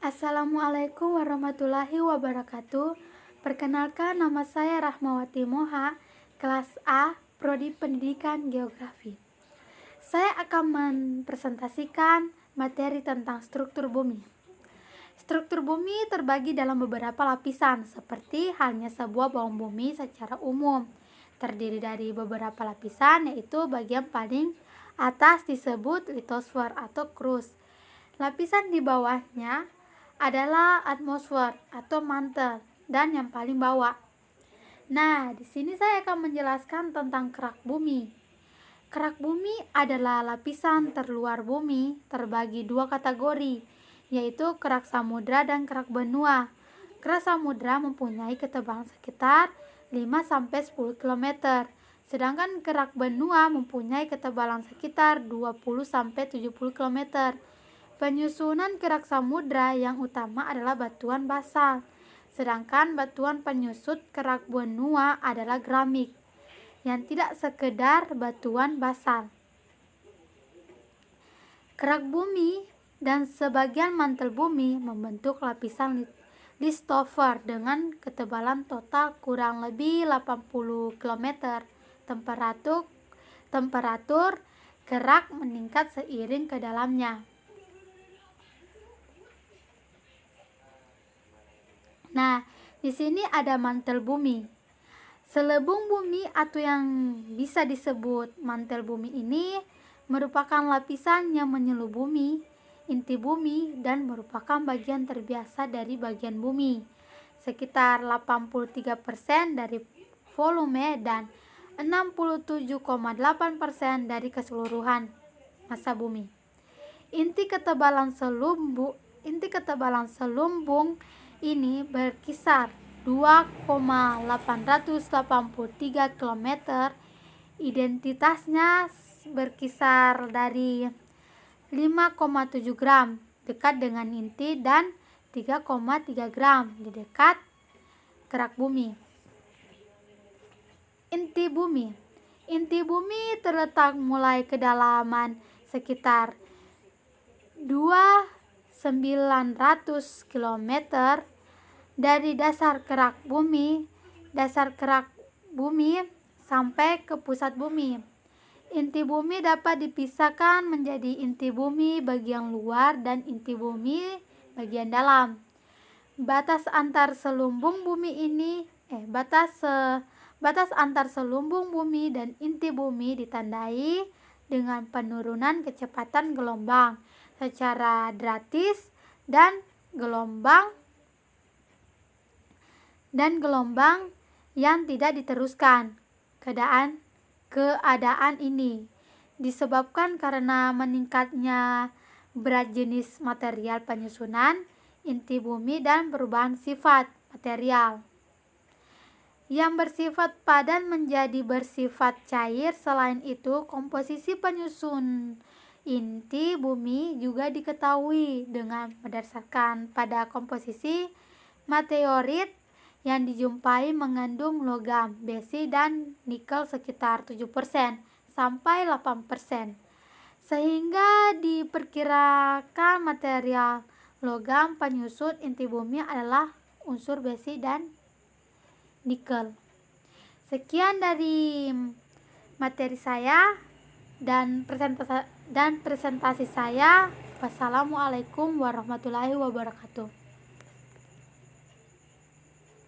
Assalamualaikum warahmatullahi wabarakatuh. Perkenalkan, nama saya Rahmawati Moha, kelas A, Prodi Pendidikan Geografi. Saya akan mempresentasikan materi tentang struktur bumi. Struktur bumi terbagi dalam beberapa lapisan, seperti halnya sebuah bawah bumi secara umum. Terdiri dari beberapa lapisan, yaitu bagian paling atas disebut litosfer atau crust. Lapisan di bawahnya adalah atmosfer atau mantel, dan yang paling bawah. Nah, di sini saya akan menjelaskan tentang kerak bumi. Kerak bumi adalah lapisan terluar bumi terbagi dua kategori, yaitu kerak samudra dan kerak benua. Kerak samudra mempunyai ketebalan sekitar 5-10 km, sedangkan kerak benua mempunyai ketebalan sekitar 20-70 km. Penyusunan kerak samudra yang utama adalah batuan basal, sedangkan batuan penyusut kerak benua adalah granit, yang tidak sekedar batuan basal. Kerak bumi dan sebagian mantel bumi membentuk lapisan litosfer dengan ketebalan total kurang lebih 80 km. Temperatur kerak meningkat seiring ke dalamnya. Nah, di sini ada mantel bumi. Selebung bumi atau yang bisa disebut mantel bumi ini merupakan lapisan yang menyelubungi inti bumi dan merupakan bagian terbiasa dari bagian bumi, sekitar 83% dari volume dan 67,8% dari keseluruhan massa bumi. Inti ketebalan selumbung ini berkisar 2,883 km. Identitasnya berkisar dari 5,7 gram dekat dengan inti dan 3,3 gram di dekat kerak bumi. Inti bumi terletak mulai kedalaman sekitar 2.900 km dari dasar kerak bumi sampai ke pusat bumi. Inti bumi dapat dipisahkan menjadi inti bumi bagian luar dan inti bumi bagian dalam. Batas antar selumbung bumi dan inti bumi ditandai dengan penurunan kecepatan gelombang secara drastis dan gelombang yang tidak diteruskan. Keadaan ini disebabkan karena meningkatnya berat jenis material penyusunan inti bumi dan perubahan sifat material yang bersifat padat menjadi bersifat cair. Selain itu, komposisi penyusun inti bumi juga diketahui dengan berdasarkan pada komposisi meteorit yang dijumpai mengandung logam, besi, dan nikel sekitar 7% sampai 8%. Sehingga diperkirakan material logam penyusun inti bumi adalah unsur besi dan nikel. Sekian dari materi saya dan presentasi saya. Wassalamualaikum warahmatullahi wabarakatuh.